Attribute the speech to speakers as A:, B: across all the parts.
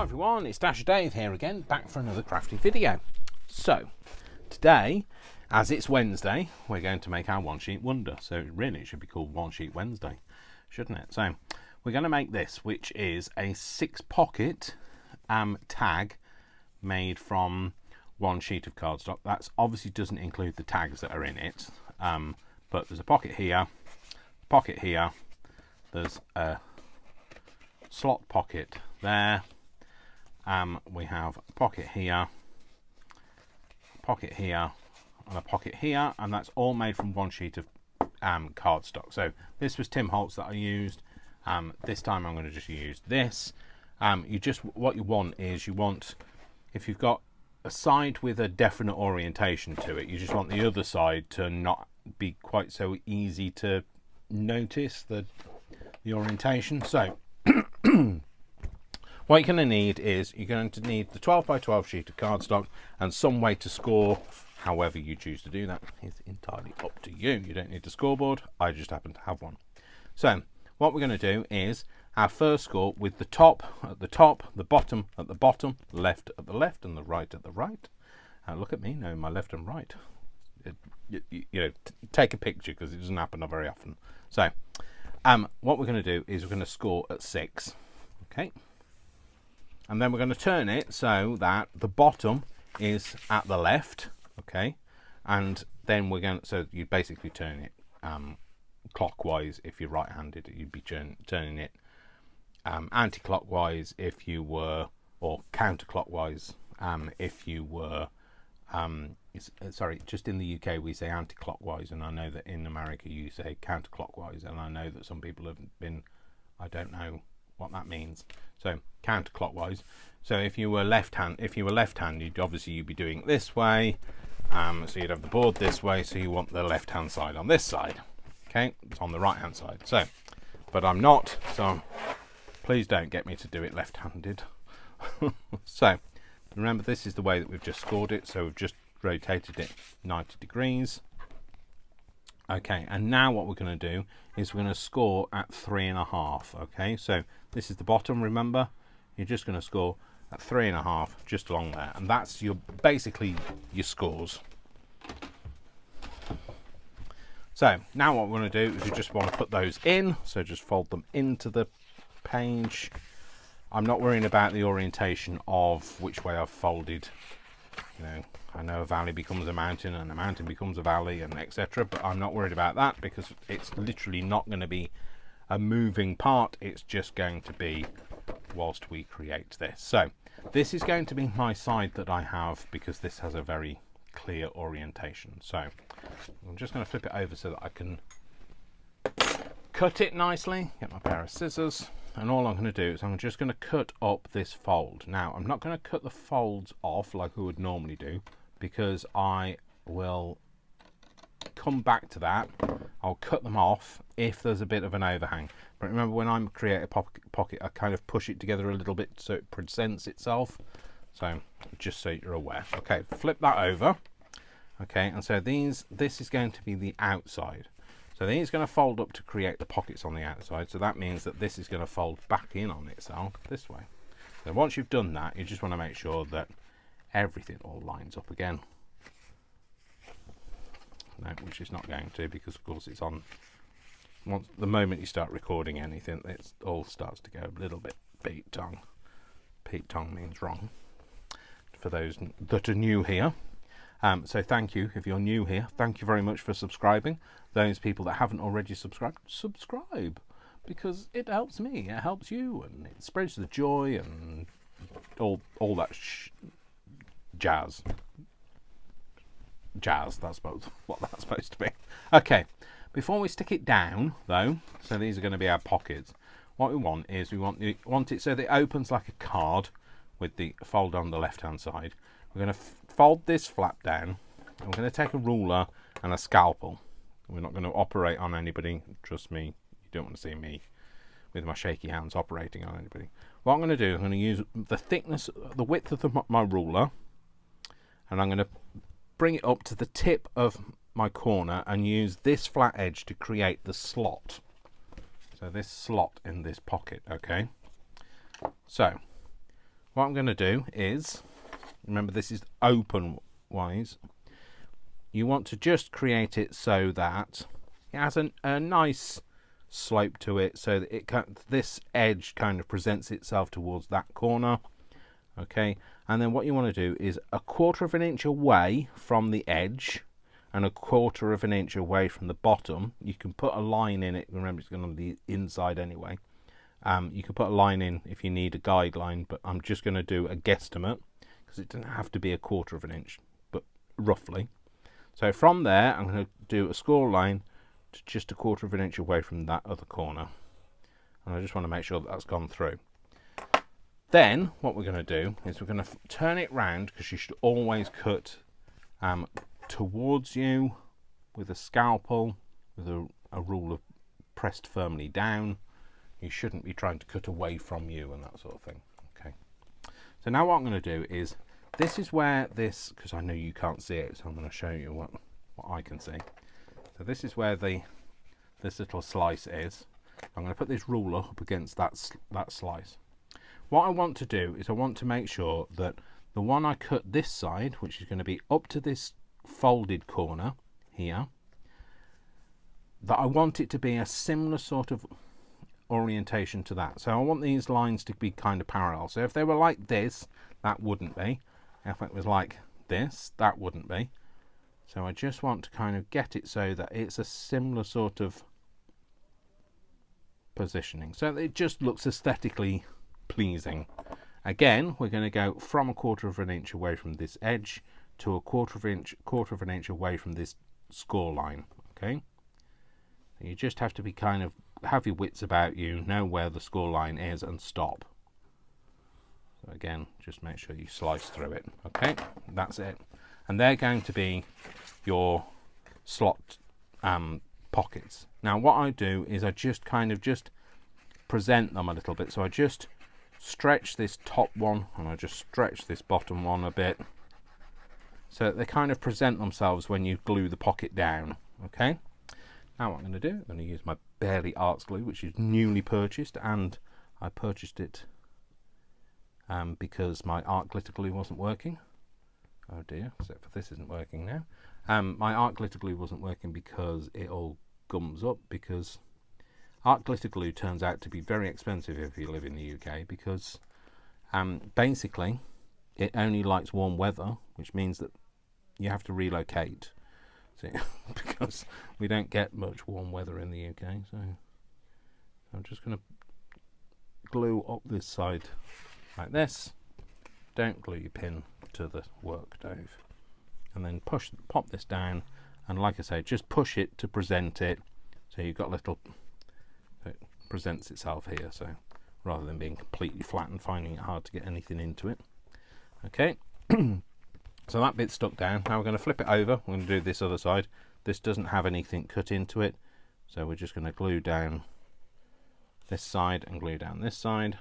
A: Hi everyone, it's Dasher Dave here again, back for another crafty video. So, today, as it's Wednesday, we're going to make our one sheet wonder. So really it should be called One Sheet Wednesday, shouldn't it? So, we're going to make this, which is a 6-pocket tag made from one sheet of cardstock. That obviously doesn't include the tags that are in it, but there's a pocket here, there's a slot pocket there. We have a pocket here, and a pocket here, and that's all made from one sheet of cardstock. So this was Tim Holtz that I used. This time I'm going to just use this. What you want is, if you've got a side with a definite orientation to it, you just want the other side to not be quite so easy to notice the orientation. So what you're going to need is, you're going to need the 12 by 12 sheet of cardstock and some way to score. However you choose to do that is entirely up to you. You don't need a scoreboard. I just happen to have one. So what we're going to do is our first score with the top at the top, the bottom at the bottom, left at the left, and the right at the right. Look at me knowing my left and right. Take a picture, because it doesn't happen very often. So what we're going to do is we're going to score at 6. Okay. And then we're going to turn it so that the bottom is at the left, okay? And then we're going to, so you basically turn it clockwise if you're right-handed. You'd be turning it anti-clockwise if you were, or counterclockwise if you were, sorry, just in the UK we say anti-clockwise, and I know that in America you say counterclockwise, and I know that some people have been, I don't know what that means. So counterclockwise. So if you were left-handed, obviously you'd be doing it this way. So you'd have the board this way. So you want the left-hand side on this side. Okay, it's on the right-hand side. So, but I'm not. So please don't get me to do it left-handed. So remember, this is the way that we've just scored it. So we've just rotated it 90 degrees. Okay, and now what we're going to do is we're going to score at 3.5. Okay, so this is the bottom, remember? You're just going to score at 3.5 just along there, and that's basically your scores. So now what we're going to do is we just want to put those in, so just fold them into the page. I'm not worrying about the orientation of which way I've folded. I know a valley becomes a mountain and a mountain becomes a valley, and etc. But I'm not worried about that, because it's literally not going to be a moving part. It's just going to be whilst we create this. So this is going to be my side that I have, because this has a very clear orientation. So I'm just going to flip it over so that I can cut it nicely. Get my pair of scissors. And all I'm going to do is I'm just going to cut up this fold. Now, I'm not going to cut the folds off like we would normally do, because I will come back to that. I'll cut them off if there's a bit of an overhang. But remember, when I create a pocket, I kind of push it together a little bit so it presents itself. So just so you're aware. Okay, flip that over. Okay, and so this is going to be the outside. So then it's going to fold up to create the pockets on the outside. So that means that this is going to fold back in on itself this way. So once you've done that, you just want to make sure that everything all lines up again. No, which is not going to, because of course it's on. The moment you start recording anything, it all starts to go a little bit Pete tongue. Pete tongue means wrong. For those that are new here. So thank you if you're new here. Thank you very much for subscribing. Those people that haven't already subscribed, subscribe, because it helps me, it helps you, and it spreads the joy and all that jazz. That's what that's supposed to be. Okay, before we stick it down though, so these are going to be our pockets. What we want is we want it so that it opens like a card with the fold on the left hand side. We're going to fold this flap down, and we're going to take a ruler and a scalpel. We're not going to operate on anybody, trust me. You don't want to see me with my shaky hands operating on anybody. What I'm going to do, I'm going to use the width of my ruler, and I'm going to bring it up to the tip of my corner and use this flat edge to create the slot. So this slot in this pocket, okay? So what I'm going to do is, remember this is open wise, you want to just create it so that it has a nice slope to it, so that this edge kind of presents itself towards that corner. Okay, and then what you want to do is 1/4 of an inch away from the edge and 1/4 of an inch away from the bottom. You can put a line in it. Remember, it's going on the inside anyway. You can put a line in if you need a guideline, but I'm just going to do a guesstimate because it doesn't have to be 1/4 of an inch, but roughly. So from there, I'm going to do a score line to just 1/4 of an inch away from that other corner, and I just want to make sure that that's gone through. Then what we're going to do is we're going to turn it round, because you should always cut towards you with a scalpel, with a rule of pressed firmly down. You shouldn't be trying to cut away from you and that sort of thing. Okay. So now what I'm going to do is, this is where this, because I know you can't see it, so I'm going to show you what I can see. So this is where this little slice is. I'm going to put this ruler up against that slice. What I want to do is I want to make sure that the one I cut this side, which is going to be up to this folded corner here, that I want it to be a similar sort of orientation to that. So I want these lines to be kind of parallel. So if they were like this, that wouldn't be. If it was like this, that wouldn't be. So I just want to kind of get it so that it's a similar sort of positioning, so that it just looks aesthetically pleasing. Again, we're going to go from 1/4 of an inch away from this edge to 1/4 of an inch away from this score line. Okay, you just have to be kind of have your wits about you, know where the score line is, and stop. So again, just make sure you slice through it. Okay, that's it. And they're going to be your slot pockets. Now what I do is I just kind of just present them a little bit. So I just stretch this top one and I just stretch this bottom one a bit, so that they kind of present themselves when you glue the pocket down. Okay, now what I'm going to do, I'm going to use my Bearly Arts glue, which is newly purchased, and I purchased it because my art glitter glue wasn't working. Oh dear, except for this isn't working now. My art glitter glue wasn't working because it all gums up, because art glitter glue turns out to be very expensive if you live in the UK, because basically it only likes warm weather, which means that you have to relocate. So, because we don't get much warm weather in the UK. So I'm just going to glue up this side like this. Don't glue your pin to the work, Dave. And then pop this down, and like I say, just push it to present it, so you've got a little, it presents itself here, so rather than being completely flat and finding it hard to get anything into it. Okay, so that bit's stuck down. Now we're going to flip it over. We're going to do this other side. This doesn't have anything cut into it, so we're just going to glue down this side and glue down this side.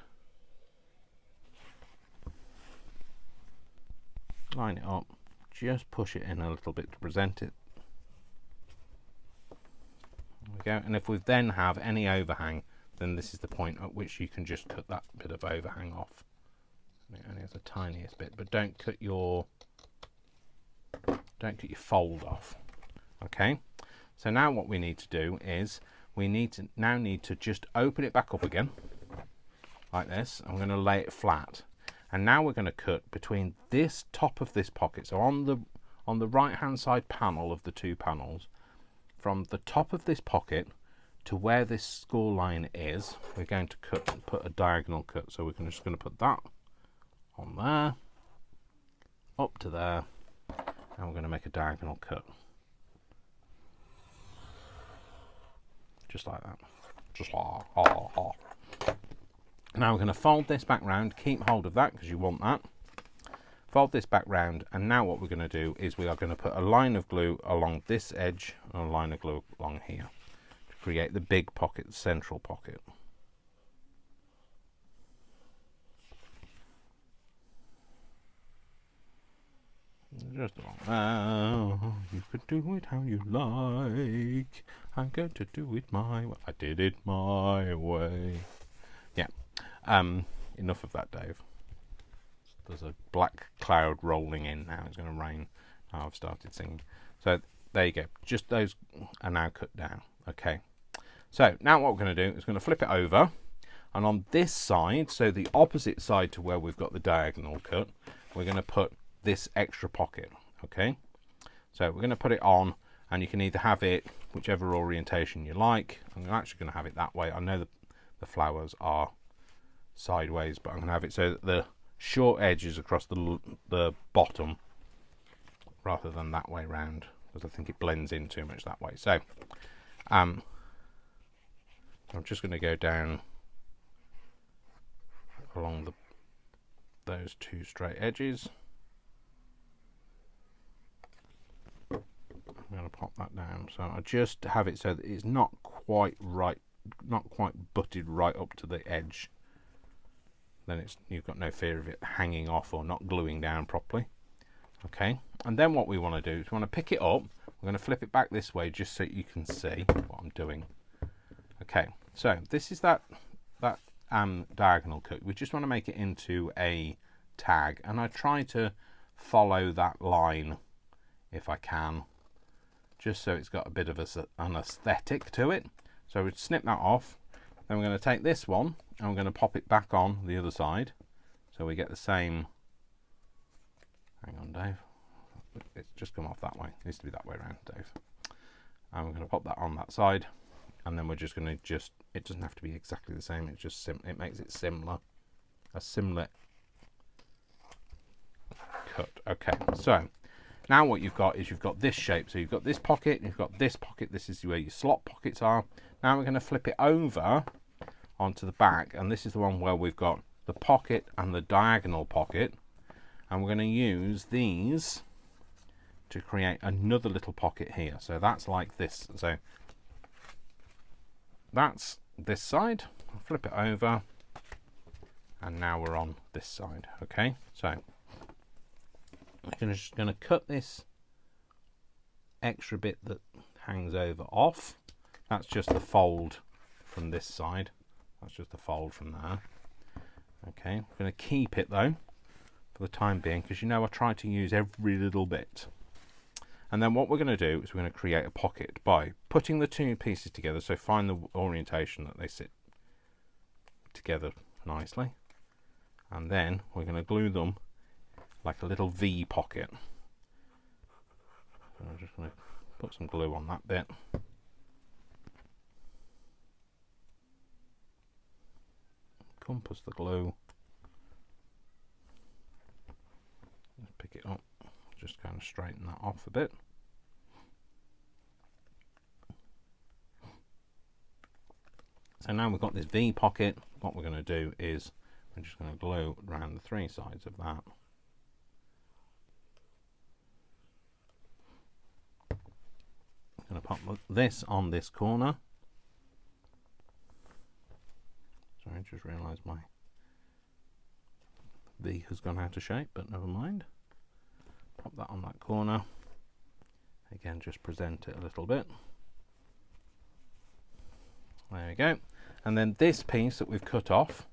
A: Line it up, just push it in a little bit to present it. There we go. And if we then have any overhang, then this is the point at which you can just cut that bit of overhang off. It only has the tiniest bit, but don't cut your fold off. Okay, so now what we need to do is we need to just open it back up again like this. I'm going to lay it flat. And now we're going to cut between this top of this pocket. So on the right hand side panel of the two panels, from the top of this pocket to where this score line is, we're going to put a diagonal cut. So we're just going to put that on there, up to there, and we're going to make a diagonal cut. Just like that. Just like that. Now we're going to fold this back round, keep hold of that because you want that. Fold this back round, and now what we're going to do is we are going to put a line of glue along this edge and a line of glue along here to create the big pocket, the central pocket. Just you could do it how you like. I'm going to do it my way. I did it my way. Yeah. Enough of that, Dave. There's a black cloud rolling in now. It's going to rain. Now I've started singing. So there you go. Just those are now cut down. Okay. So now what we're going to do is going to flip it over. And on this side, so the opposite side to where we've got the diagonal cut, we're going to put this extra pocket. Okay. So we're going to put it on, and you can either have it whichever orientation you like. I'm actually going to have it that way. I know the flowers are sideways, but I'm going to have it so that the short edge is across the bottom rather than that way round, because I think it blends in too much that way. So I'm just going to go down along those two straight edges. I'm going to pop that down, so I just have it so that it's not quite right, not quite butted right up to the edge. Then you've got no fear of it hanging off or not gluing down properly. Okay, and then what we want to do is we want to pick it up. We're going to flip it back this way just so you can see what I'm doing. Okay, so this is that diagonal cut. We just want to make it into a tag, and I try to follow that line if I can, just so it's got a bit of an aesthetic to it. So we snip that off. Then we're going to take this one and we're going to pop it back on the other side, so we get the same. Hang on, Dave. It's just come off that way. It needs to be that way around, Dave. And we're going to pop that on that side, and then we're just going to it doesn't have to be exactly the same. It's just it makes it similar, a similar cut. Okay, so now what you've got is you've got this shape. So you've got this pocket, you've got this pocket. This is where your slot pockets are. Now we're going to flip it over onto the back, and this is the one where we've got the pocket and the diagonal pocket, and we're going to use these to create another little pocket here. So that's like this. So that's this side. I'll flip it over, and now we're on this side. Okay, so I'm just going to cut this extra bit that hangs over off. That's just the fold from this side. That's just the fold from there. Okay, I'm going to keep it though for the time being, because you know I try to use every little bit. And then what we're going to do is we're going to create a pocket by putting the two pieces together. So find the orientation that they sit together nicely, and then we're going to glue them like a little V pocket. So I'm just going to put some glue on that bit. Compass the glue. Let's pick it up. Just kind of straighten that off a bit. So now we've got this V pocket. What we're going to do is we're just going to glue around the three sides of that. I'm going to pop this on this corner. Sorry, I just realised my V has gone out of shape, but never mind. Pop that on that corner. Again, just present it a little bit. There we go. And then this piece that we've cut off,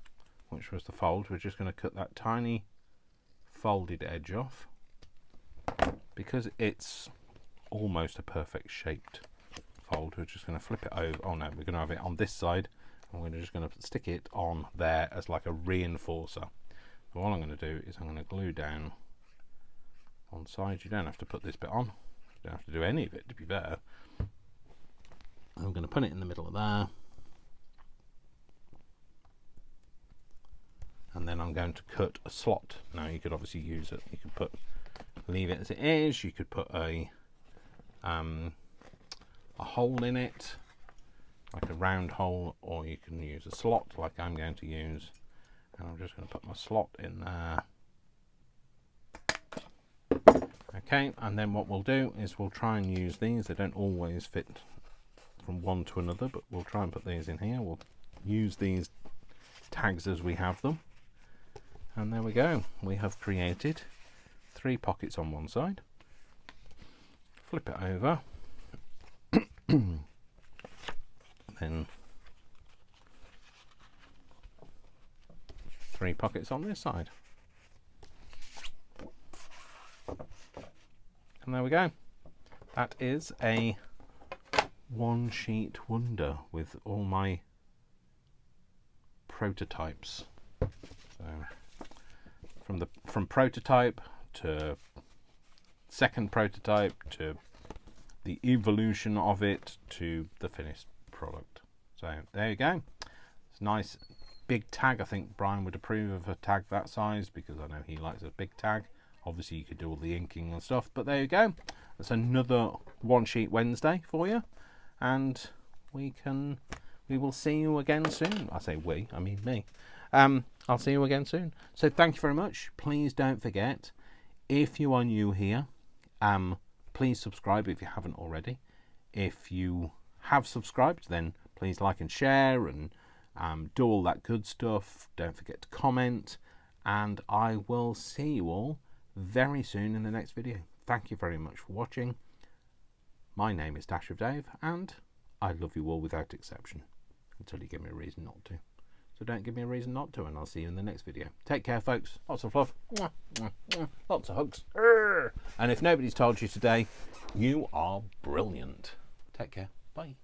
A: which was the fold, we're just going to cut that tiny folded edge off, because it's almost a perfect shaped fold. We're just going to flip it over. Oh no, we're going to have it on this side, and we're just going to stick it on there as like a reinforcer. So all I'm going to do is I'm going to glue down on side. You don't have to put this bit on. You don't have to do any of it, to be fair. I'm going to put it in the middle of there. And then I'm going to cut a slot. Now you could obviously use it. You could leave it as it is. You could put a hole in it, like a round hole, or you can use a slot like I'm going to use. And I'm just going to put my slot in there. Okay, and then what we'll do is we'll try and use these. They don't always fit from one to another, but we'll try and put these in here. We'll use these tags as we have them. And there we go. We have created 3 pockets on one side. Flip it over. Then 3 pockets on this side. And there we go. That is a one sheet wonder with all my prototypes. So from prototype to second prototype to the evolution of it to the finished product. So there you go. It's a nice big tag. I think Brian would approve of a tag that size because I know he likes a big tag. Obviously you could do all the inking and stuff, but there you go. That's another One Sheet Wednesday for you, and we will see you again soon. I say we, I mean me. I'll see you again soon. So thank you very much. Please don't forget, if you are new here, please subscribe if you haven't already. If you have subscribed, then please like and share and do all that good stuff. Don't forget to comment, and I will see you all very soon in the next video. Thank you very much for watching. My name is Dash of Dave, and I love you all without exception, until you give me a reason not to. So don't give me a reason not to, and I'll see you in the next video. Take care, folks. Lots of love. Lots of hugs. And if nobody's told you today, you are brilliant. Take care. Bye.